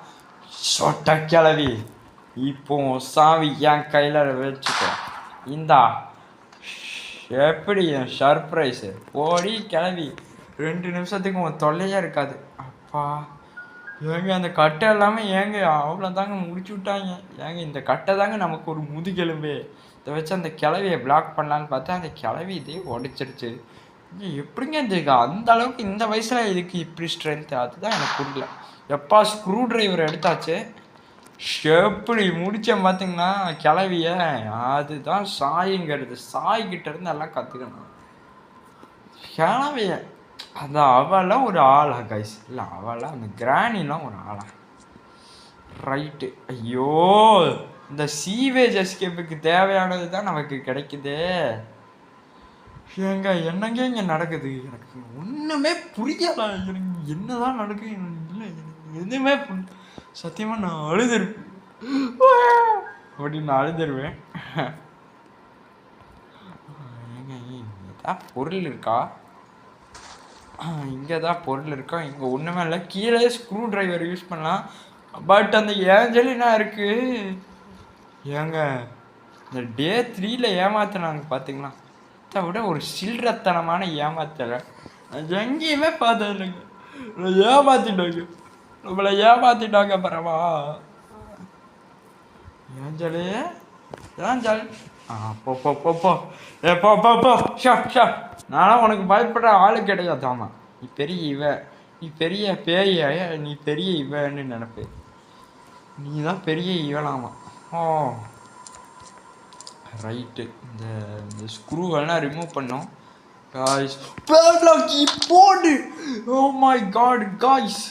சொட்ட கிளவி இப்போ சாவி என் கையில் வச்சுக்கோ. இந்தா எப்படி என் சர்ப்ரைஸு போடி கிளவி. 2 நிமிஷத்துக்கு உன் தொல்லையாக இருக்காது. அப்பா ஏங்க அந்த கட்டை எல்லாமே ஏங்க அவ்வளோ தாங்க முடிச்சு விட்டாங்க. ஏங்க இந்த கட்டை தாங்க நமக்கு ஒரு முதுகெலும்பு. இதை வச்சு அந்த கிளவியை பிளாக் பண்ணலான்னு பார்த்தா அந்த கிளவி இதே உடைச்சிருச்சு. எப்படிங்க இதுக்கு அந்த அளவுக்கு இந்த வயசில் இதுக்கு இப்படி ஸ்ட்ரென்த்து? அதுதான் எனக்கு புரியல. எப்பா ஸ்க்ரூ டிரைவர் எடுத்தாச்சு, எப்படி முடித்தேன் பார்த்தீங்கன்னா கிளவிய. அதுதான் சாய்ங்கிறது. சாய்கிட்ட இருந்து எல்லாம் கற்றுக்கணும். கிளவிய அந்த அவெல்லாம் ஒரு ஆளா கைஸ்? இல்லை அவெல்லாம் அந்த கிராணிலாம் ஒரு ஆளா? ரைட்டு. ஐயோ இந்த சீவேஜ் எஸ்கேப்புக்கு தேவையானது தான் நமக்கு கிடைக்குது. ஏங்க என்னங்க இங்கே நடக்குது? எனக்கு ஒன்றுமே புரியல. எனக்கு என்னதான் நடக்குது இல்லை, எனக்கு எதுவுமே சத்தியமாக நான் அழுதுருப்பேன் அப்படின்னு நான் அழுதுருவேன். ஏங்க ஏதாவது பொருள் இருக்கா? இங்கே தான் பொருள் இருக்கா? இங்கே ஒன்றுமே இல்லை. கீழே ஸ்க்ரூ டிரைவர் யூஸ் பண்ணலாம். பட் அந்த ஏஞ்சலினா இருக்குது. ஏங்க இந்த டே 3ல் ஏமாத்தினாங்க பார்த்தீங்களா? அதை விட ஒரு சில்லறத்தனமான ஏமாத்தலை எங்கேயுமே பார்த்தது இல்லைங்க. ஏமாத்திட்டாங்க, நம்மளை ஏமாத்திட்டாங்க. பரவா ஏஞ்சலு, ஏஞ்சல், போ போ போ போ ஏ போ போ போ ஷா ஷா. நானும் உனக்கு பயப்படுற ஆளு கிடையாதாமா. நீ பெரிய இவ, நீ பெரிய பேய, நீ பெரிய இவன்னு நினைப்பு. நீ தான் பெரிய இவலாமா. ஓ ரைட்டு. இந்த ஸ்க்ரூவெல்லாம் ரிமூவ் பண்ணோம் காய்ஸ். பேட்லாக்கி போடு. ஓ மை காட் காய்ஸ்,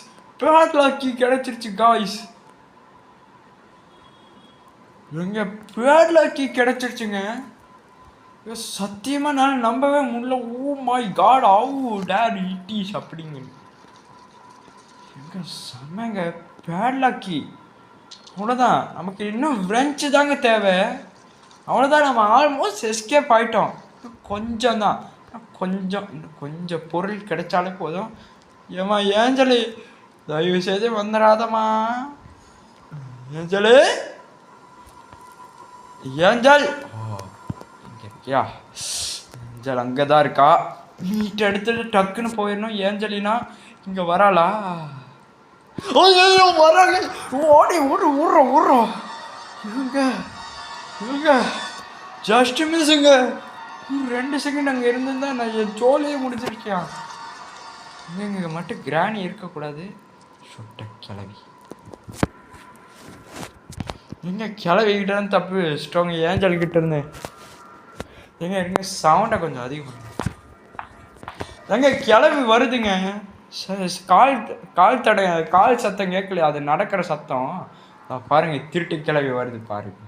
பேட்லாக்கி கிடைச்சிருச்சு காய்ஸ். எங்க பேட்லாக்கி கிடைச்சிருச்சுங்க. சத்தியமாக நான் நம்பவே முடியல. ஓ மை காட், ஹவு டேர் இட் இஸ் அப்படிங்க. எங்க செம்மங்க பேட்லாக்கி. அவ்வளோதான், நமக்கு இன்னும் ஃப்ரெஞ்சு தாங்க தேவை. அவ்வளோதான், நம்ம ஆல்மோஸ்ட் எஸ்கேப் ஆகிட்டோம். கொஞ்சம் தான், இன்னும் கொஞ்சம் பொருள் கிடைச்சாலே போதும். ஏமா ஏஞ்சலு, தயவு செய்து வந்துடாதம்மா. ஏஞ்சலு, ஏஞ்சல், இங்கே இருக்கியா? ஏஞ்சல் அங்கே தான் இருக்கா. நீட் எடுத்துட்டு டக்குன்னு போயிடணும். ஏஞ்சலினா இங்கே வராளா? வராங்க. ஓடி ஊடுறோம். இவங்க ஜஸ்ட் மிஸ்ஸுங்க. 2 செகண்ட் அங்கே இருந்திருந்தா நான் என் சோலையே முடிச்சிருக்கேன். இங்கே மட்டும் கிராணி இருக்கக்கூடாது. சொட்ட கிளவி எங்க கிளவிக்கிட்ட இருந்து தப்பு வச்சிட்டோங்க. ஏஞ்சல் கிட்ட இருந்து எங்க சவுண்டை கொஞ்சம் அதிகம் பண்ணுங்க. எங்க கிளவி வருதுங்க. கால் சத்தம் கேட்கலையா? அது நடக்கிற சத்தம் பாருங்க. திருட்டு கிளவி வருது பாருங்க.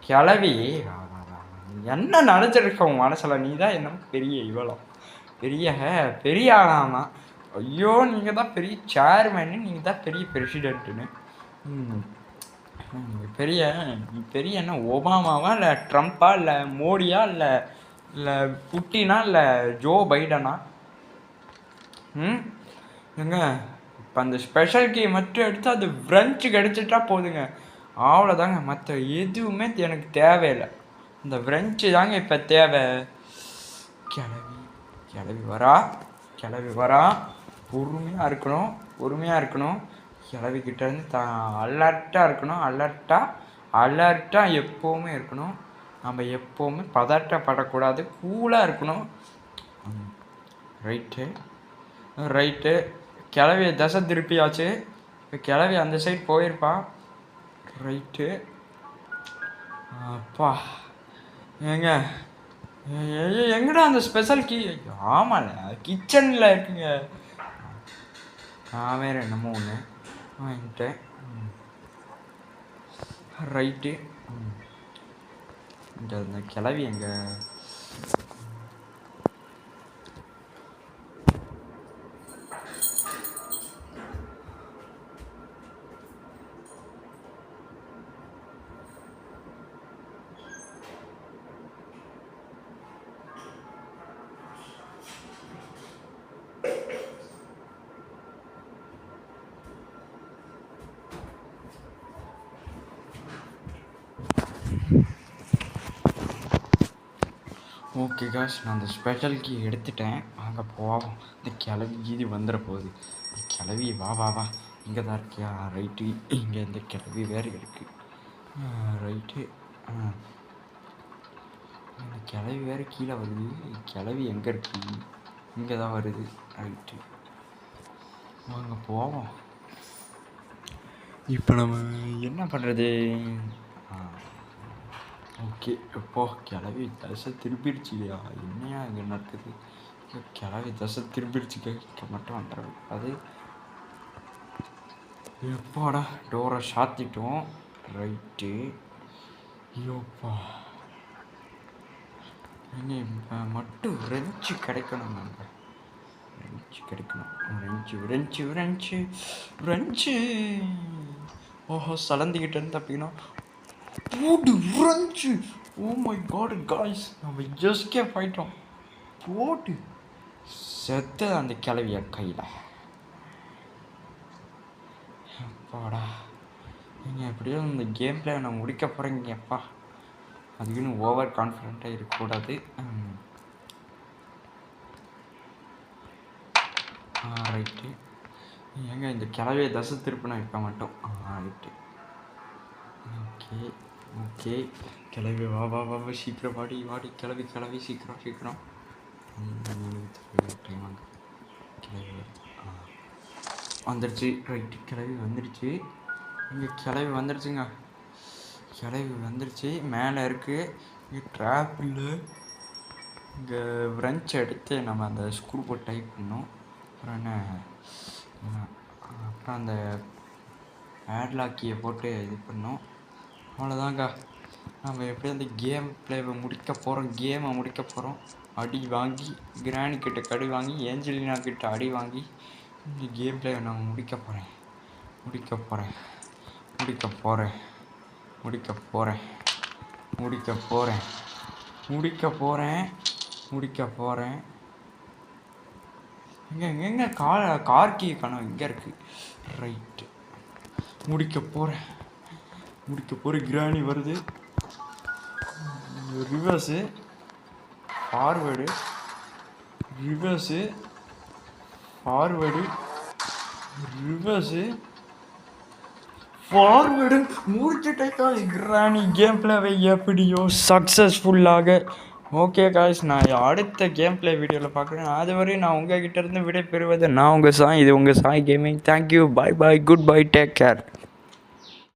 கிளவி என்ன நினச்சிருக்க உன் மனசில்? நீ தான் என்ன பெரிய இவ்வளோ பெரிய ஆளாமா. ஐயோ, நீங்கள் தான் பெரிய சேர்மேனு, நீங்கள் தான் பெரிய பிரசிடென்ட்டுன்னு. பெரிய என்ன ஒபாமாவா, இல்லை ட்ரம்ப்பா, இல்லை மோடியா, இல்லை புட்டினா, இல்லை ஜோ பைடனா? ஏங்க இப்போ அந்த ஸ்பெஷல் கீ மட்டும் எடுத்து அது ஃப்ரெஞ்சு கிடச்சிட்டா போதுங்க. அவ்வளோதாங்க. மற்ற எதுவுமே எனக்கு தேவையில்லை. இந்த ஃப்ரெஞ்சு தாங்க இப்போ தேவை. கிளவி வரா. பொறுமையாக இருக்கணும். கிளவிக்கிட்டேருந்து அலர்ட்டாக இருக்கணும். அலர்ட்டாக எப்போவுமே இருக்கணும். நம்ம எப்போவுமே பதட்டப்படக்கூடாது. கூலாக இருக்கணும். ரைட்டு. கிளவியை தசை திருப்பியாச்சு. இப்போ கிளவி அந்த சைடு போயிருப்பா. ரைட்டு. அப்பா ஏங்க எங்கடா அந்த ஸ்பெஷல் கீ? ஆமாண்ணே, கிச்சனில் இருக்குங்க. நான் வேறு என்னமோ ஒன்று வாங்கிட்டேன். ரைட்டு. இந்த கிளவி எங்கே? ஓகே காஷ், நான் அந்த ஸ்பெஷல் கீ எடுத்துட்டேன். அங்கே போவோம். இந்த கிளவி கீதி வந்துட போகுது. கிளவி வா இங்கே தான் இருக்கியா? ரைட்டு. இங்கே இந்த கிளவி வேறு இருக்குது. ரைட்டு. இந்த கிளவி வேறு கீழே வருது. கிளவி எங்கே இருக்கு? இங்கே தான் வருது. ரைட்டு, வாங்க போவோம். இப்போ நம்ம என்ன பண்ணுறது? ஓகே, எப்போ கிளவி தசை திருப்பிடுச்சு இல்லையா? என்னையா இங்கே நடக்குது? கிளவி தசை திருப்பிடுச்சு. கேட்க மட்டும் வந்துடுறது. அது எப்போடா டோரை சாத்திட்டோம். ரைட்டு. ஐயோப்பா இனி மட்டும் ரெஞ்சு கிடைக்கணும் நண்பர். ரெஞ்சு கிடைக்கணும். ரெஞ்சு ரெஞ்சு ரெஞ்சு ரெஞ்சு. ஓஹோ சலந்திக்கிட்ட இருந்து அப்படின்னா போடு ரெஞ்சு. ஓ மை காட் காய்ஸ், நம்ம எஸ்கேப் ஆயிட்டோம். போட்டு செத்த அந்த கிளவிய கையில். அப்பாடா, நீங்கள் எப்படியும் இந்த கேம் பிளே நான் முடிக்க போகிறீங்கப்பா. அதுக்குன்னு ஓவர் கான்ஃபிடென்ட்டாக இருக்கக்கூடாது. ரைட்டு. ஏங்க இந்த கிளவியை தசை திருப்பினா இப்போ மட்டும். ரைட்டு. Okay okay. கிளவி வா வா வா சீக்கிரம் வாடி வாடி. கிளவி கிளவி சீக்கிரம் சீக்கிரம். டைம் வாங்க. கிளவி வந்துடுச்சு. ரைட்டு, கிளவி வந்துடுச்சு. இங்கே கிளவி வந்துடுச்சுங்க. கிளவி வந்துடுச்சு. மேலே இருக்குது. இங்கே ட்ராப் இல்லை. இங்கே ஃப்ரெஞ்ச் எடுத்து நம்ம அந்த ஸ்க்ரூ போட்டு டைப் பண்ணோம். அப்புறம் என்ன, அப்புறம் அந்த ஆட்லாக்கியை போட்டு இது பண்ணோம். அவ்வளோதாங்க. நம்ம எப்படி அந்த கேம் பிளேவை முடிக்க போகிறோம். கேமை முடிக்க போகிறோம். அடி வாங்கி, கிராணி கிட்ட கடி வாங்கி, ஏஞ்சலினா கிட்ட அடி வாங்கி இந்த கேம் பிளேவை நான் முடிக்க போகிறேன். முடிக்க போகிறேன் முடிக்க போகிறேன் முடிக்க போகிறேன் முடிக்க போகிறேன் முடிக்க போகிறேன் முடிக்க போகிறேன். எங்கே கார் கீ காணோம். இங்கே இருக்குது. ரைட்டு, முடிக்க போகிறேன் முடிக்க போகிறேன். கிராணி வருது. Reverse, forward, reverse, forward, reverse, forward. முடிச்சுட்டேக்கா. கிராணி கேம் பிளேவை எப்படியோ சக்ஸஸ்ஃபுல்லாக. ஓகே காய்ஸ், நான் அடுத்த கேம் பிளே வீடியோவில் பார்க்குறேன். அதுவரை நான் உங்ககிட்ட இருந்து விடை பெறுவது நான் உங்கள் சாய். இது உங்கள் Sai gaming. Thank you, bye bye, good bye, take care.